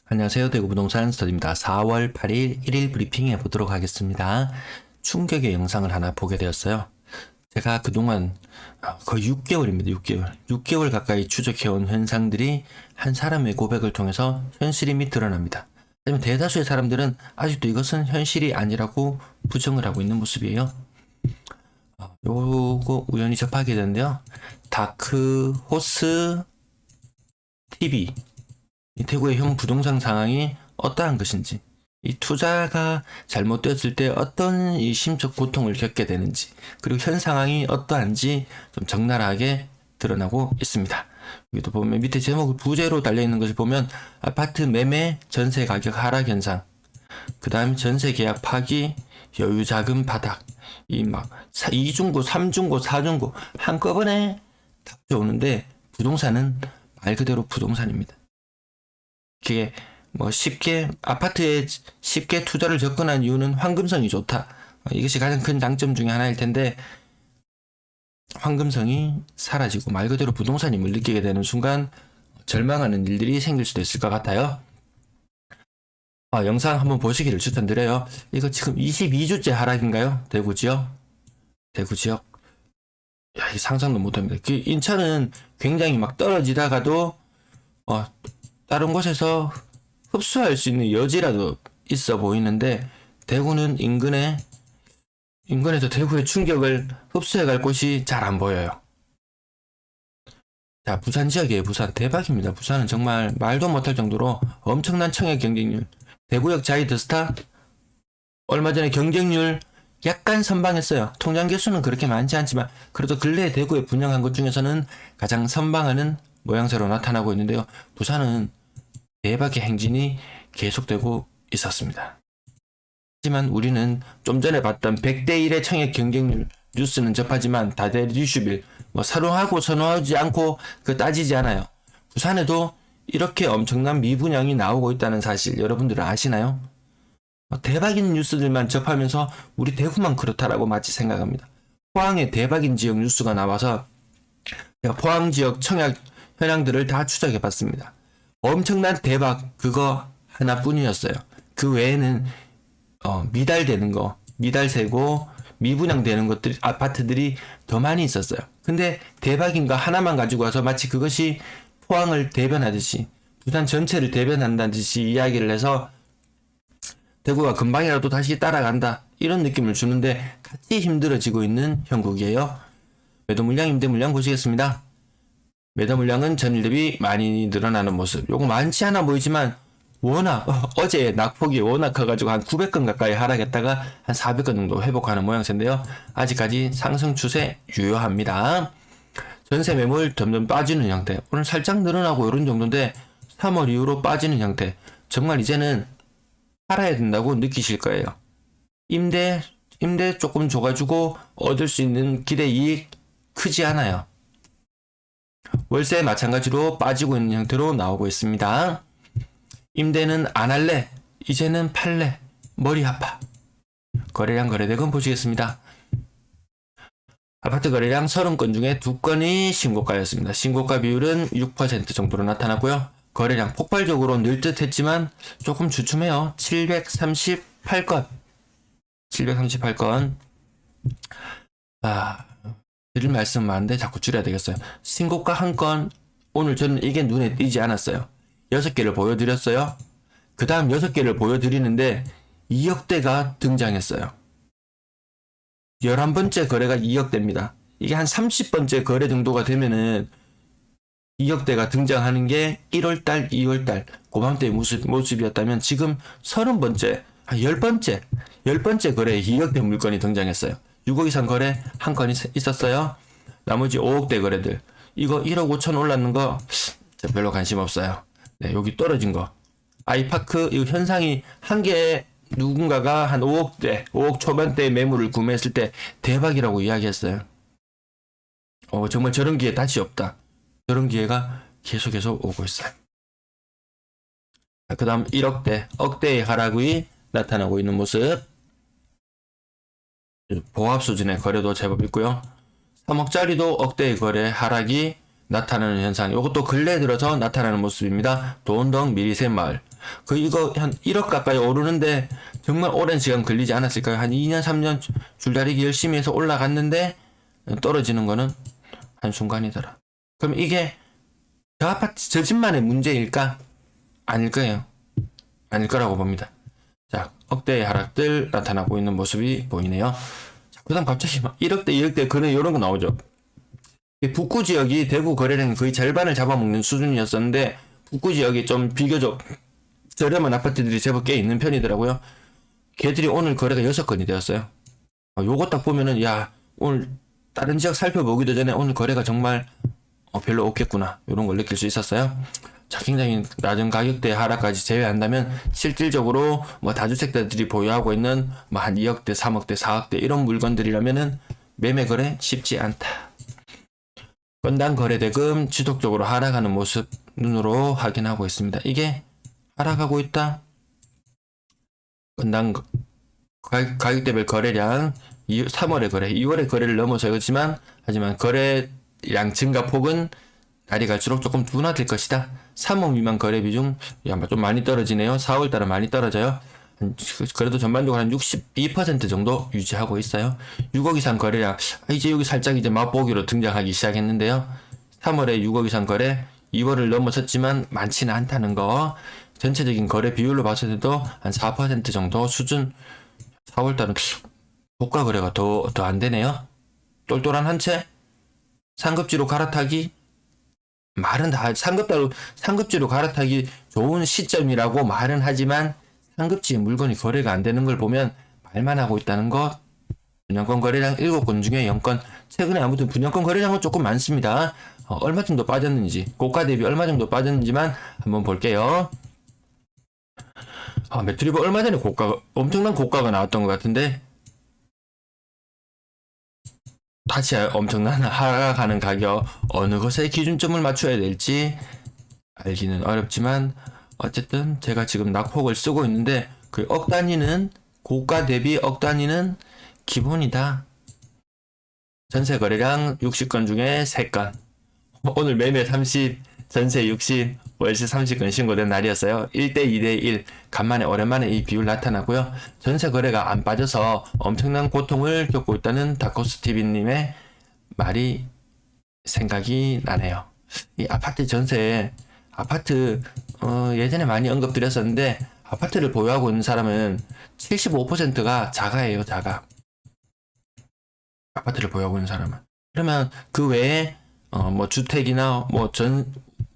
안녕하세요. 대구부동산 스터디입니다. 4월 8일 1일 브리핑 해보도록 하겠습니다. 충격의 영상을 하나 보게 되었어요. 제가 그동안 거의 6개월입니다. 6개월 가까이 추적해온 현상들이 한 사람의 고백을 통해서 현실임이 드러납니다. 하지만 대다수의 사람들은 아직도 이것은 현실이 아니라고 부정을 하고 있는 모습이에요. 요거 우연히 접하게 됐는데요. 다크호스 TV 이 대구의 현 부동산 상황이 어떠한 것인지, 이 투자가 잘못되었을 때 어떤 이 심적 고통을 겪게 되는지, 그리고 현 상황이 어떠한지 좀 적나라하게 드러나고 있습니다. 여기도 보면 밑에 제목을 부제로 달려있는 것을 보면 아파트 매매 전세 가격 하락 현상, 그 다음 전세 계약 파기, 여유 자금 바닥, 이 막 2중고, 3중고, 4중고 한꺼번에 탁 들어오는데 부동산은 말 그대로 부동산입니다. 그게 뭐 쉽게 아파트에 쉽게 투자를 접근한 이유는 황금성이 좋다. 이것이 가장 큰 장점 중에 하나일 텐데 황금성이 사라지고 말 그대로 부동산임을 느끼게 되는 순간 절망하는 일들이 생길 수도 있을 것 같아요. 영상 한번 보시기를 추천드려요. 이거 지금 22주째 하락인가요? 대구 지역. 야, 이 상상도 못합니다. 그 인천은 굉장히 막 떨어지다가도 다른 곳에서 흡수할 수 있는 여지라도 있어 보이는데 대구는 인근에서 대구의 충격을 흡수해갈 곳이 잘 안 보여요. 자, 부산 지역이에요. 부산 대박입니다. 부산은 정말 말도 못할 정도로 엄청난 청약 경쟁률. 대구역 자이드스타 얼마 전에 경쟁률 약간 선방했어요. 통장 개수는 그렇게 많지 않지만 그래도 근래에 대구에 분양한 것 중에서는 가장 선방하는 모양새로 나타나고 있는데요. 부산은 대박의 행진이 계속되고 있었습니다. 하지만 우리는 좀 전에 봤던 100대 1의 청약 경쟁률 뉴스는 접하지만 다들 이슈빌 선호하고 선호하지 않고 따지지 않아요. 부산에도 이렇게 엄청난 미분양이 나오고 있다는 사실 여러분들은 아시나요? 대박인 뉴스들만 접하면서 우리 대구만 그렇다라고 마치 생각합니다. 포항에 대박인 지역 뉴스가 나와서 제가 포항 지역 청약 현황들을 다 추적해봤습니다. 엄청난 대박 그거 하나뿐이었어요. 그 외에는 미달되는 거, 미달세고 미분양되는 것들 아파트들이 더 많이 있었어요. 근데 대박인 거 하나만 가지고 와서 마치 그것이 포항을 대변하듯이 부산 전체를 대변한다는 듯이 이야기를 해서 대구가 금방이라도 다시 따라간다 이런 느낌을 주는데 같이 힘들어지고 있는 형국이에요. 매도 물량, 임대 물량 보시겠습니다. 매도 물량은 전일 대비 많이 늘어나는 모습. 요거 많지 않아 보이지만 워낙 어제 낙폭이 워낙 커가지고 한 900건 가까이 하락했다가 한 400건 정도 회복하는 모양새인데요. 아직까지 상승 추세 유효합니다. 전세 매물 점점 빠지는 형태. 오늘 살짝 늘어나고 이런 정도인데 3월 이후로 빠지는 형태. 정말 이제는 팔아야 된다고 느끼실 거예요. 임대 조금 줘가지고 얻을 수 있는 기대 이익 크지 않아요. 월세 마찬가지로 빠지고 있는 형태로 나오고 있습니다. 임대는 안 할래, 이제는 팔래, 머리 아파. 거래량 거래대금 보시겠습니다. 아파트 거래량 30건 중에 2건이 신고가였습니다. 신고가 비율은 6% 정도로 나타났고요. 거래량 폭발적으로 늘 듯 했지만 조금 주춤해요. 738건. 드릴 말씀 많은데 자꾸 줄여야 되겠어요. 신고가 한 건, 오늘 저는 이게 눈에 띄지 않았어요. 6개를 보여드렸어요. 그 다음 6개를 보여드리는데 2억대가 등장했어요. 11번째 거래가 2억대입니다. 이게 한 30번째 거래 정도가 되면은 2억대가 등장하는 게 1월달, 2월달 고맘때의 모습이었다면 지금 30번째, 10번째 거래에 2억대 물건이 등장했어요. 6억 이상 거래 한 건이 있었어요. 나머지 5억대 거래들. 이거 1억 5천 올랐는 거 별로 관심 없어요. 네, 여기 떨어진 거. 아이파크 이 현상이 한 개에 누군가가 한 5억 초반대의 매물을 구매했을 때 대박이라고 이야기했어요. 정말 저런 기회 다시 없다. 저런 기회가 계속해서 오고 있어요. 그 다음 1억대, 억대의 하락이 나타나고 있는 모습. 보합 수준의 거래도 제법 있고요. 3억짜리도 억대의 거래 하락이 나타나는 현상. 이것도 근래 들어서 나타나는 모습입니다. 도원동 미리샘마을. 이거 한 1억 가까이 오르는데 정말 오랜 시간 걸리지 않았을까요? 한 2년, 3년 줄다리기 열심히 해서 올라갔는데 떨어지는 거는 한순간이더라. 그럼 이게 저 아파트, 저 집만의 문제일까? 아닐 거예요. 아닐 거라고 봅니다. 자, 억대의 하락들 나타나고 있는 모습이 보이네요. 그 다음 갑자기 막 1억대, 2억대 그런 이런 거 나오죠. 북구 지역이 대구 거래량의 거의 절반을 잡아먹는 수준이었었는데 북구 지역이 좀 비교적 저렴한 아파트들이 제법 꽤 있는 편이더라고요. 걔들이 오늘 거래가 6건이 되었어요. 요거 딱 보면은 야 오늘 다른 지역 살펴보기도 전에 오늘 거래가 정말 별로 없겠구나 이런 걸 느낄 수 있었어요. 자, 굉장히 낮은 가격대 하락까지 제외한다면 실질적으로 뭐 다주택자들이 보유하고 있는 뭐 한 2억대, 3억대, 4억대 이런 물건들이라면은 매매 거래 쉽지 않다. 건당 거래대금 지속적으로 하락하는 모습 눈으로 확인하고 있습니다. 이게 하락하고 있다. 건당 가격대별 거래량 3월의 거래, 2월의 거래를 넘어서겠지만 하지만 거래량 증가폭은 날이 갈수록 조금 둔화될 것이다. 3억 미만 거래 비중 아마 좀 많이 떨어지네요. 4월 달은 많이 떨어져요. 그래도 전반적으로 한 62% 정도 유지하고 있어요. 6억 이상 거래량 이제 여기 살짝 이제 맛보기로 등장하기 시작했는데요. 3월에 6억 이상 거래 2월을 넘어섰지만 많지는 않다는 거. 전체적인 거래 비율로 봤을 때도 한 4% 정도 수준. 4월 달은 고가 거래가 더 안 되네요. 똘똘한 한 채 상급지로 갈아타기 말은 다 상급지로 갈아타기 좋은 시점이라고 말은 하지만 상급지 물건이 거래가 안 되는 걸 보면 말만 하고 있다는 것. 분양권 거래량 7건 중에 0건. 최근에 아무튼 분양권 거래량은 조금 많습니다. 얼마 정도 빠졌는지, 고가 대비 얼마 정도 빠졌는지만 한번 볼게요. 매트리버 얼마 전에 엄청난 고가가 나왔던 것 같은데 다시 엄청난 하락하는 가격, 어느 것에 기준점을 맞춰야 될지 알기는 어렵지만 어쨌든 제가 지금 낙폭을 쓰고 있는데 그 억 단위는 고가 대비 억 단위는 기본이다. 전세 거래량 60건 중에 3건. 오늘 매매 30, 전세 60, 월세 30건 신고된 날이었어요. 1대 2대 1. 간만에 오랜만에 이 비율 나타나고요. 전세 거래가 안 빠져서 엄청난 고통을 겪고 있다는 다코스TV님의 말이 생각이 나네요. 이 아파트 전세, 예전에 많이 언급드렸었는데 아파트를 보유하고 있는 사람은 75%가 자가예요, 자가. 아파트를 보유하고 있는 사람은. 그러면 그 외에 뭐 주택이나 뭐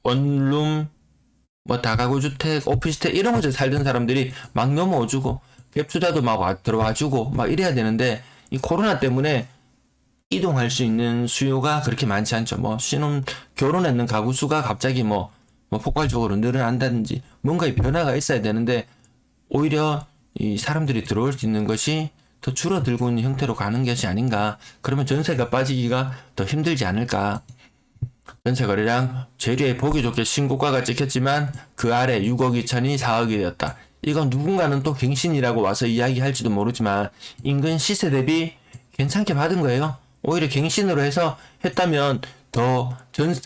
원룸, 뭐 다가구 주택, 오피스텔 이런 곳에 살던 사람들이 막 넘어오주고 갭 투자도 막 들어와주고 막 이래야 되는데 이 코로나 때문에 이동할 수 있는 수요가 그렇게 많지 않죠. 뭐 결혼했는 가구 수가 갑자기 뭐 폭발적으로 늘어난다든지 뭔가 이 변화가 있어야 되는데 오히려 이 사람들이 들어올 수 있는 것이 더 줄어들고 있는 형태로 가는 것이 아닌가. 그러면 전세가 빠지기가 더 힘들지 않을까. 전세 거래량 재료에 보기 좋게 신고가가 찍혔지만 그 아래 6억 2천이 4억이 되었다. 이건 누군가는 또 갱신이라고 와서 이야기할지도 모르지만 인근 시세 대비 괜찮게 받은 거예요. 오히려 갱신으로 해서 했다면 더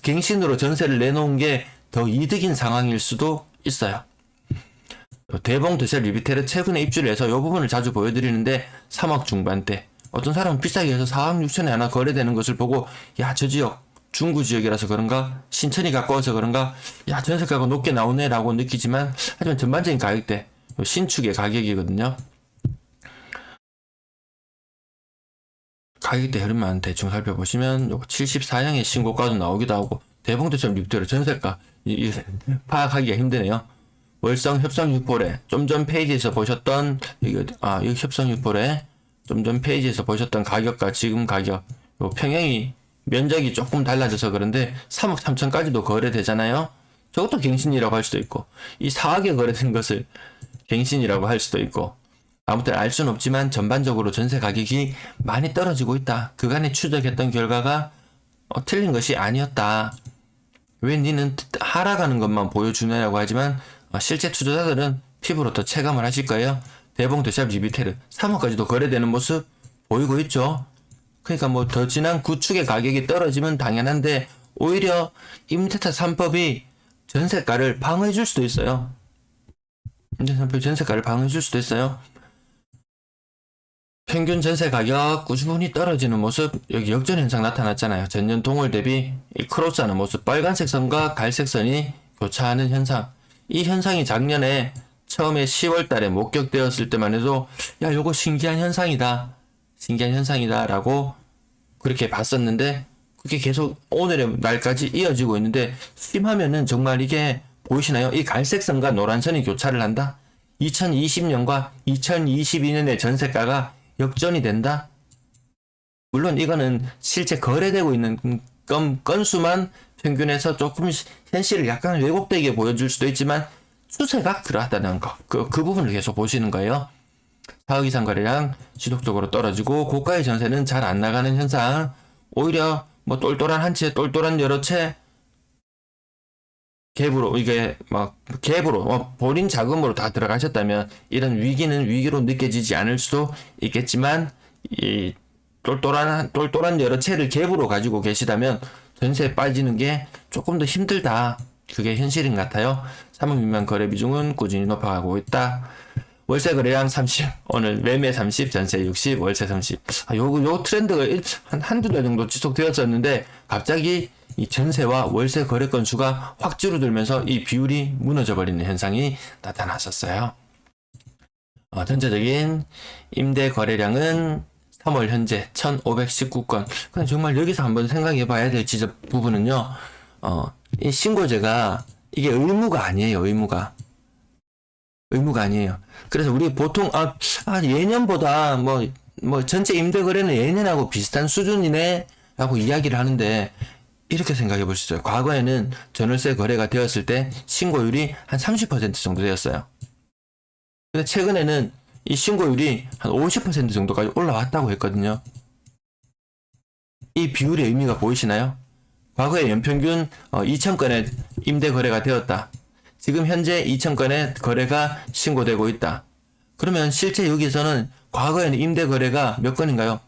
갱신으로 전세를 내놓은 게 더 이득인 상황일 수도 있어요. 대봉 드셀 리비테르 최근에 입주를 해서 이 부분을 자주 보여드리는데 3억 중반대. 어떤 사람은 비싸게 해서 4억 6천에 하나 거래되는 것을 보고 야, 저 지역 중구 지역이라서 그런가? 신천이 가까워서 그런가? 야, 전세가가 높게 나오네 라고 느끼지만 하지만 전반적인 가격대 신축의 가격이거든요. 가격대 흐름만 대충 살펴보시면 요거 74형의 신고가도 나오기도 하고 대봉도처럼 6대로 전세가 파악하기가 힘드네요. 월성 협성 6폴에 좀 전 페이지에서 보셨던 여기 협성 6폴에 좀 전 페이지에서 보셨던 가격과 지금 가격 요 평형이 면적이 조금 달라져서 그런데 3억 3천까지도 거래되잖아요. 저것도 갱신이라고 할 수도 있고 이 4억에 거래된 것을 갱신이라고 할 수도 있고 아무튼 알 수는 없지만 전반적으로 전세 가격이 많이 떨어지고 있다. 그간에 추적했던 결과가 틀린 것이 아니었다. 왜 니는 하락하는 것만 보여주냐라고 하지만 실제 투자자들은 피부로 더 체감을 하실 거예요. 대봉 더샵 리비테르 3억까지도 거래되는 모습 보이고 있죠. 그러니까 뭐 더 진한 구축의 가격이 떨어지면 당연한데 오히려 임대차 3법이 전세가를 방어해 줄 수도 있어요. 임대차표 전세가를 반영해 줄 수도 있어요. 평균 전세 가격 꾸준히 떨어지는 모습, 여기 역전 현상 나타났잖아요. 전년 동월 대비 크로스하는 모습, 빨간색 선과 갈색 선이 교차하는 현상. 이 현상이 작년에 처음에 10월 달에 목격되었을 때만 해도 야, 요거 신기한 현상이다. 신기한 현상이다 라고 그렇게 봤었는데 그게 계속 오늘의 날까지 이어지고 있는데 수임하면은 정말 이게 보이시나요? 이 갈색 선과 노란 선이 교차를 한다. 2020년과 2022년의 전세가가 역전이 된다. 물론 이거는 실제 거래되고 있는 건수만 평균에서 조금 현실을 약간 왜곡되게 보여줄 수도 있지만 추세가 그러하다는 거. 그 부분을 계속 보시는 거예요. 4억 이상 거래량 지속적으로 떨어지고 고가의 전세는 잘 안 나가는 현상. 오히려 뭐 똘똘한 한 채, 똘똘한 여러 채 갭으로 이게 막 갭으로 본인 자금으로 다 들어가셨다면 이런 위기는 위기로 느껴지지 않을 수도 있겠지만 이 똘똘한 여러 채를 갭으로 가지고 계시다면 전세에 빠지는 게 조금 더 힘들다. 그게 현실인 것 같아요. 3억 미만 거래 비중은 꾸준히 높아가고 있다. 월세 거래량 30, 오늘 매매 30, 전세 60, 월세 30. 요 트렌드가 한두 달 정도 지속되었었는데 갑자기 이 전세와 월세 거래 건수가 확 줄어들면서 이 비율이 무너져 버리는 현상이 나타났었어요. 전체적인 임대 거래량은 3월 현재 1,519건. 근데 정말 여기서 한번 생각해 봐야 될 지적 부분은요. 이 신고제가 이게 의무가 아니에요. 의무가 아니에요. 그래서 우리 보통 예년보다 뭐 전체 임대 거래는 예년하고 비슷한 수준이네 라고 이야기를 하는데 이렇게 생각해 보시죠. 과거에는 전월세 거래가 되었을 때 신고율이 한 30% 정도 되었어요. 근데 최근에는 이 신고율이 한 50% 정도까지 올라왔다고 했거든요. 이 비율의 의미가 보이시나요? 과거에 연평균 2,000건의 임대 거래가 되었다. 지금 현재 2,000건의 거래가 신고되고 있다. 그러면 실제 여기서는 과거에는 임대 거래가 몇 건인가요?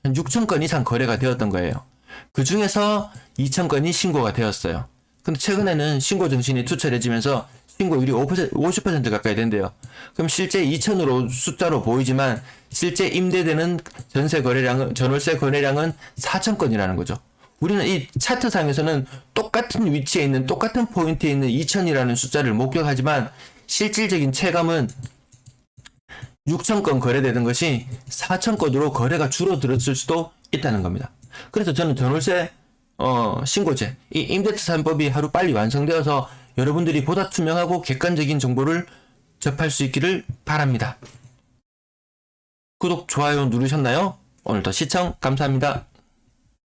한 6,000건 이상 거래가 되었던 거예요. 그 중에서 2,000건이 신고가 되었어요. 근데 최근에는 신고 정신이 투철해지면서 신고율이 50% 가까이 된대요. 그럼 실제 2,000으로 숫자로 보이지만 실제 임대되는 전월세 거래량은 4,000건이라는 거죠. 우리는 이 차트상에서는 똑같은 위치에 있는 똑같은 포인트에 있는 2,000이라는 숫자를 목격하지만 실질적인 체감은 6,000건 거래되는 것이 4,000건으로 거래가 줄어들었을 수도 있다는 겁니다. 그래서 저는 전월세 신고제, 이 임대차 3법이 하루 빨리 완성되어서 여러분들이 보다 투명하고 객관적인 정보를 접할 수 있기를 바랍니다. 구독, 좋아요 누르셨나요? 오늘도 시청 감사합니다.